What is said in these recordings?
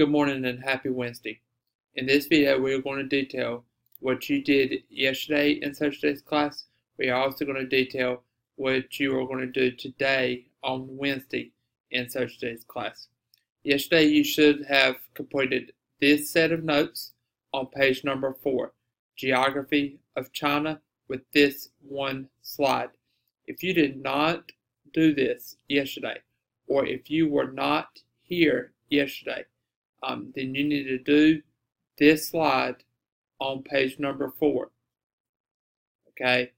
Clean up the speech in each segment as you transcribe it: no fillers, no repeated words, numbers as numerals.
Good morning and happy Wednesday. In this video, we are going to detail what you did yesterday in social studies class. We are also going to detail what you are going to do today on Wednesday in social studies class. Yesterday, you should have completed this set of notes on page number 4, Geography of China, with this one slide. If you did not do this yesterday, or if you were not here yesterday, then you need to do this slide on page number 4. Okay,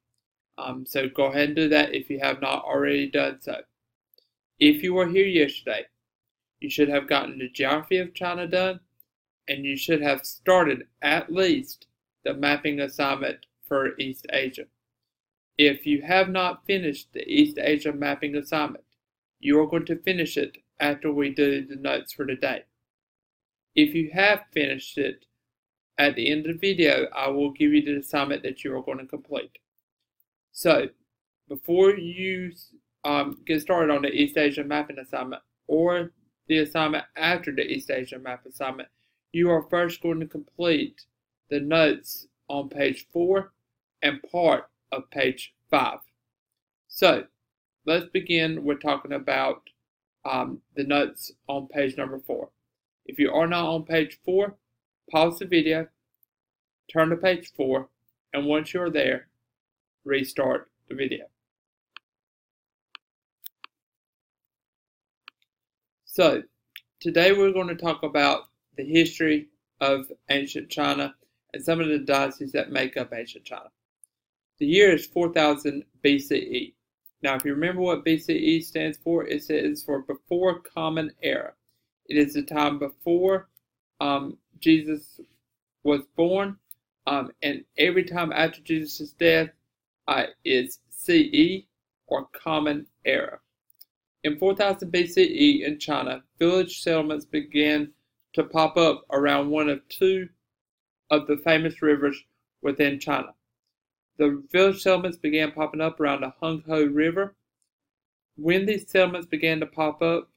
so go ahead and do that if you have not already done so. If you were here yesterday, you should have gotten the Geography of China done, and you should have started at least the mapping assignment for East Asia. If you have not finished the East Asia mapping assignment, you are going to finish it after we do the notes for today. If you have finished it, at the end of the video, I will give you the assignment that you are going to complete. So, before you get started on the East Asia mapping assignment, or the assignment after the East Asia map assignment, you are first going to complete the notes on page 4 and part of page 5. So, let's begin with talking about the notes on page number 4. If you are not on page 4, pause the video, turn to page 4, and once you're there, restart the video. So, today we're going to talk about the history of ancient China and some of the dynasties that make up ancient China. The year is 4000 BCE. Now, if you remember what BCE stands for, it stands for Before Common Era. It is the time before Jesus was born, and every time after Jesus' death is CE, or Common Era. In 4000 BCE in China, village settlements began to pop up around one of two of the famous rivers within China. The village settlements began popping up around the Honghe River. When these settlements began to pop up,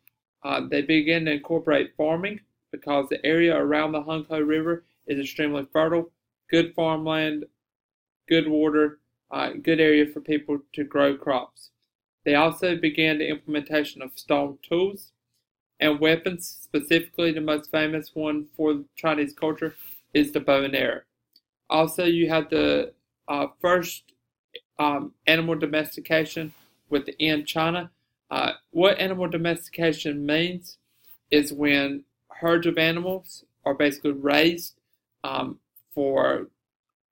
they began to incorporate farming because the area around the Honghe River is extremely fertile, good farmland, good water, good area for people to grow crops. They also began the implementation of stone tools and weapons. Specifically, the most famous one for Chinese culture is the bow and arrow. Also, you have the first animal domestication within China. What animal domestication means is when herds of animals are basically raised for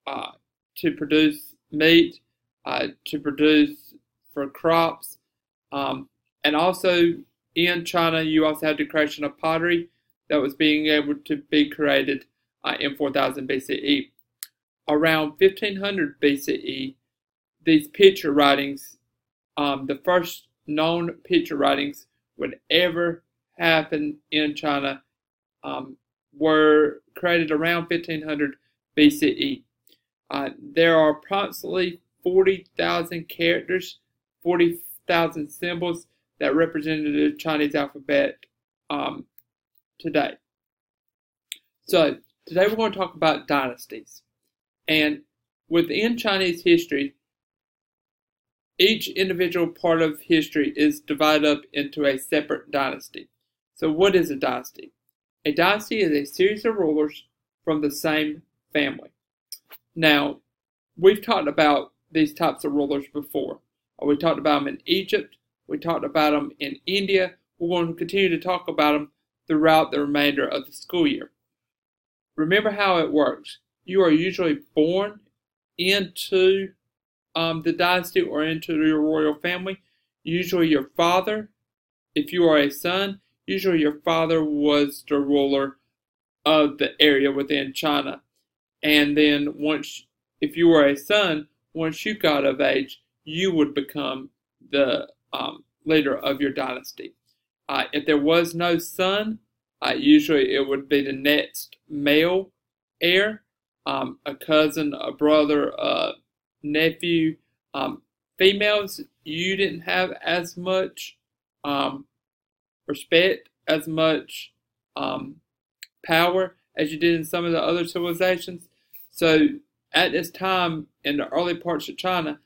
to produce meat, to produce for crops, and also in China you also had the creation of pottery that was being able to be created in 4000 BCE. Around 1500 BCE, these picture writings, the first known picture writings would ever happen in China, were created around 1500 BCE. There are approximately 40,000 characters, 40,000 symbols that represented the Chinese alphabet today. So, today we're going to talk about dynasties. And within Chinese history, each individual part of history is divided up into a separate dynasty. So what is a dynasty? A dynasty is a series of rulers from the same family. Now, we've talked about these types of rulers before. We talked about them in Egypt. We talked about them in India. We're going to continue to talk about them throughout the remainder of the school year. Remember how it works. You are usually born into the dynasty or into your royal family. Usually your father, if you are a son, usually your father was the ruler of the area within China. And then if you were a son, once you got of age, you would become the leader of your dynasty. If there was no son, usually it would be the next male heir, a cousin, a brother, a nephew. Females, you didn't have as much respect, as much power as you did in some of the other civilizations. So at this time, in the early parts of China,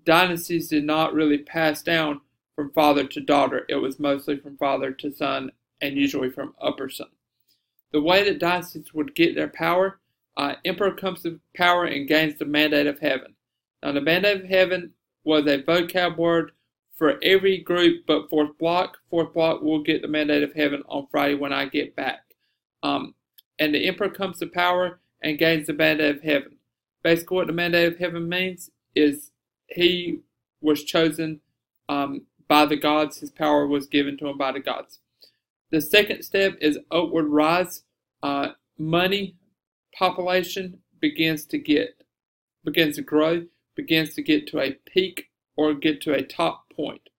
dynasties did not really pass down from father to daughter. It was mostly from father to son, and usually from upper son. The way that dynasties would get their power, emperor comes to power and gains the mandate of heaven. Now, the mandate of heaven was a vocab word for every group but fourth block. Fourth block will get the mandate of heaven on Friday when I get back. And the emperor comes to power and gains the mandate of heaven. Basically, what the mandate of heaven means is he was chosen by the gods. His power was given to him by the gods. The second step is upward rise. Money, population begins to grow, begins to get to a peak or get to a top point.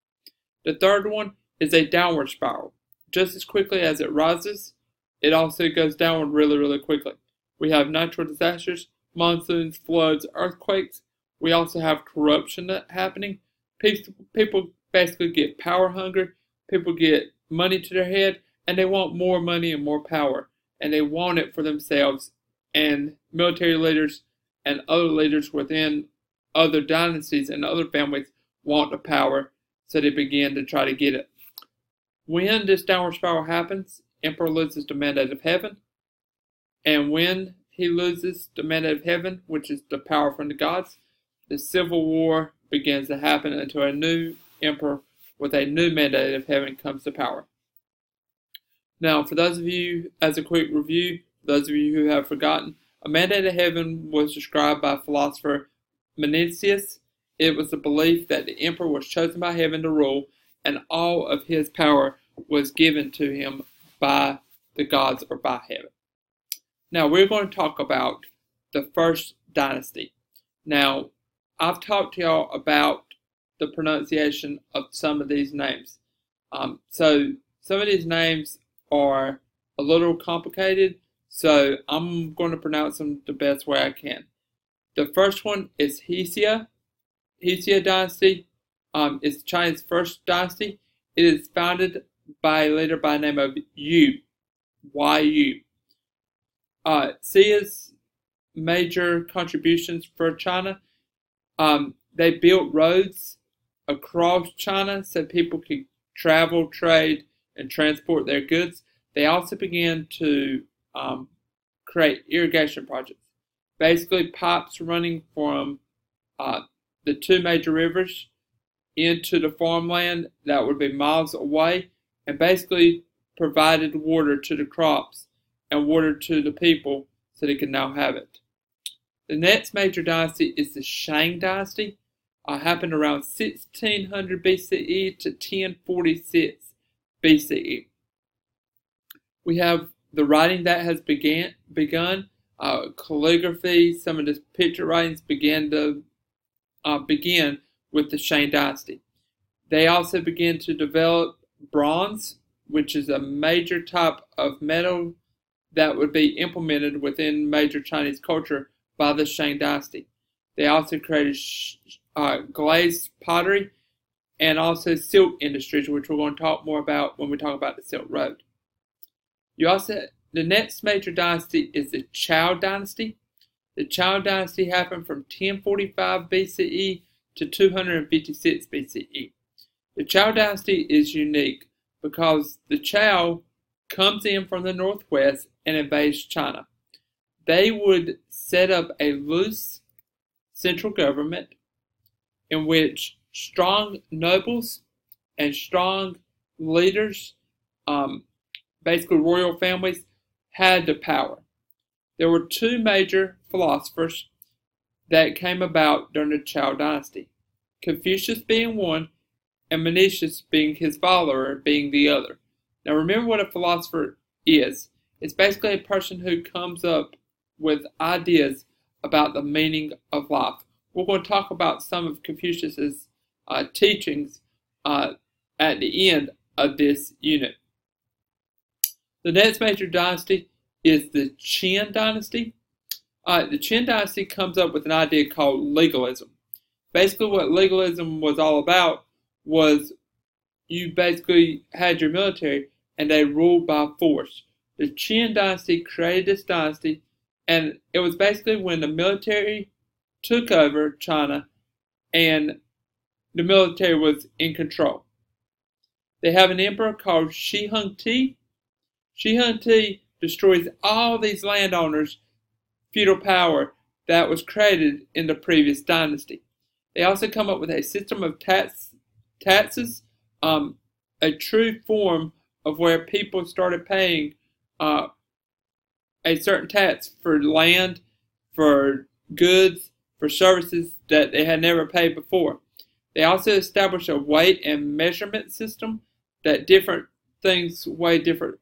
The third one is a downward spiral. Just as quickly as it rises, it also goes downward really, really quickly. We have natural disasters, monsoons, floods, earthquakes. We also have corruption happening. People basically get power hungry. People get money to their head, and they want more money and more power. And they want it for themselves. And military leaders and other leaders within other dynasties and other families want the power, so they begin to try to get it. When this downward spiral happens, emperor loses the mandate of heaven. And when he loses the mandate of heaven, which is the power from the gods, the civil war begins to happen until a new emperor with a new mandate of heaven comes to power. Now, for those of you, as a quick review, those of you who have forgotten, a mandate of heaven was described by philosopher Mencius. It was the belief that the emperor was chosen by heaven to rule, and all of his power was given to him by the gods or by heaven. Now, we're going to talk about the first dynasty. Now, I've talked to y'all about the pronunciation of some of these names. So some of these names are a little complicated, so I'm going to pronounce them the best way I can. The first one is Hsia. Hsia dynasty is the Chinese first dynasty. It is founded by a leader by the name of Yu. Y-U. Xia's major contributions for China, they built roads across China so people could travel, trade, and transport their goods. They also began to create irrigation projects. Basically, pipes running from the two major rivers into the farmland that would be miles away, and basically provided water to the crops and water to the people so they can now have it. The next major dynasty is the Shang dynasty. Happened around 1600 BCE to 1046 BCE. We have the writing that has begun. Calligraphy, some of the picture writings begin with the Shang dynasty. They also began to develop bronze, which is a major type of metal that would be implemented within major Chinese culture by the Shang dynasty. They also created glazed pottery and also silk industries, which we're going to talk more about when we talk about the Silk Road. The next major dynasty is the Zhou dynasty. The Zhou dynasty happened from 1045 BCE to 256 BCE. The Zhou dynasty is unique because the Zhou comes in from the northwest and invades China. They would set up a loose central government in which strong nobles and strong leaders, basically royal families, had the power. There were two major philosophers that came about during the Zhou dynasty, Confucius being one, and Mencius being his follower being the other. Now remember what a philosopher is. It's basically a person who comes up with ideas about the meaning of life. We're going to talk about some of Confucius's teachings at the end of this unit. The next major dynasty is the Qin dynasty. The Qin dynasty comes up with an idea called legalism. Basically what legalism was all about was you basically had your military and they ruled by force. The Qin dynasty created this dynasty, and it was basically when the military took over China and the military was in control. They have an emperor called Shi Hongti. Shi Hongti destroys all these landowners' feudal power that was created in the previous dynasty. They also come up with a system of taxes, a true form of where people started paying a certain tax for land, for goods, for services that they had never paid before. They also established a weight and measurement system that different things weigh different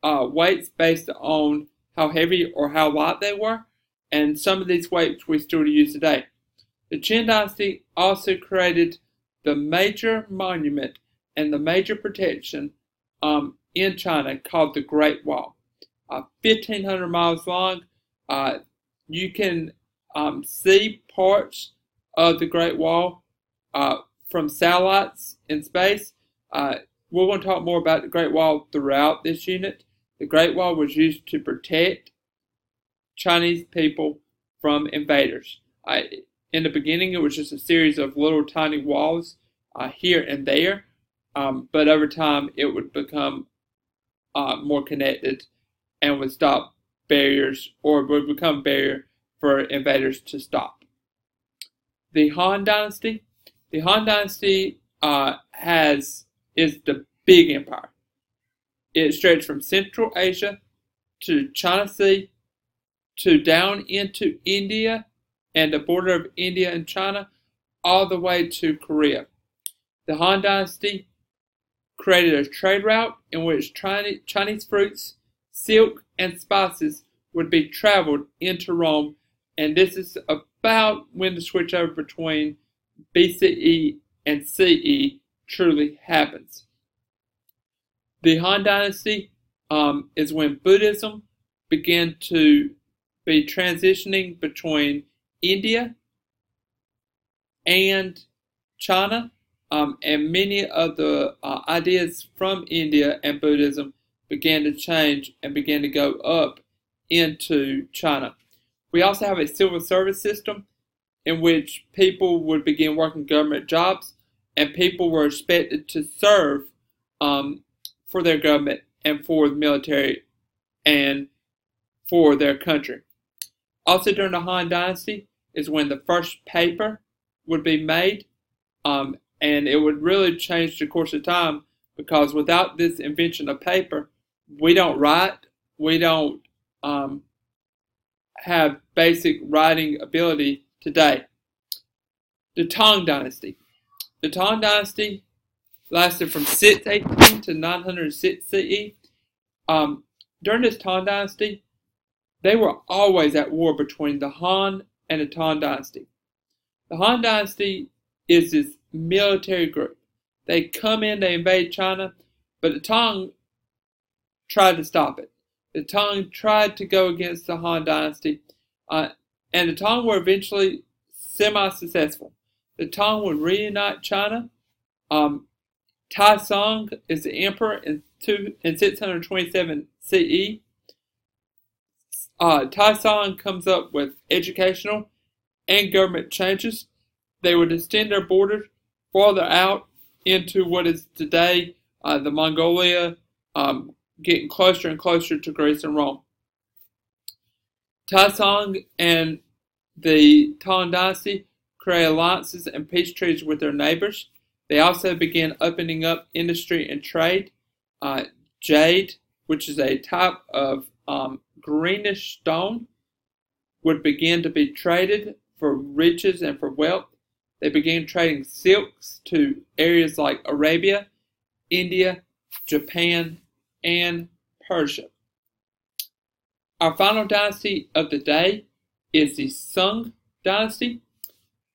weights based on how heavy or how light they were, and some of these weights we still use today. The Qin dynasty also created the major monument and the major protection in China called the Great Wall. 1,500 miles long. You can see parts of the Great Wall from satellites in space. We're going to talk more about the Great Wall throughout this unit. The Great Wall was used to protect Chinese people from invaders. In the beginning, it was just a series of little tiny walls here and there, but over time, it would become more connected and would stop barriers, or would become a barrier for invaders to stop. The Han Dynasty. The Han Dynasty is the big empire. It stretched from Central Asia to China Sea to down into India and the border of India and China, all the way to Korea. The Han Dynasty created a trade route in which Chinese fruits, silk, and spices would be traveled into Rome, and this is about when the switch over between BCE and CE truly happens. The Han Dynasty is when Buddhism began to be transitioning between India and China, and many of the ideas from India and Buddhism began to change and began to go up into China. We also have a civil service system in which people would begin working government jobs, and people were expected to serve for their government and for the military and for their country. Also during the Han Dynasty is when the first paper would be made, and it would really change the course of time, because without this invention of paper, we don't write, we don't have basic writing ability today. The Tang Dynasty. The Tang Dynasty lasted from 618 to 906 CE. During this Tang Dynasty, they were always at war between the Han and the Tang Dynasty. The Han Dynasty is this military group. They come in, they invade China, but the Tang tried to stop it. The Tang tried to go against the Han Dynasty, and the Tang were eventually semi-successful. The Tang would reunite China. Taizong is the emperor in 627 CE. Taizong comes up with educational and government changes. They would extend their borders farther out into what is today the Mongolia, getting closer and closer to Greece and Rome. Taizong and the Tang Dynasty create alliances and peace treaties with their neighbors. They also began opening up industry and trade. Jade, which is a type of greenish stone, would begin to be traded for riches and for wealth. They began trading silks to areas like Arabia, India, Japan, and Persia. Our final dynasty of the day is the Sung Dynasty.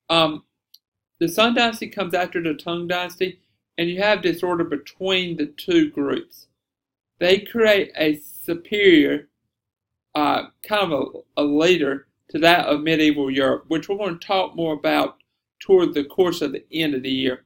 The Sung Dynasty comes after the Tang Dynasty, and you have disorder between the two groups. They create a superior, kind of a leader to that of medieval Europe, which we're going to talk more about toward the course of the end of the year.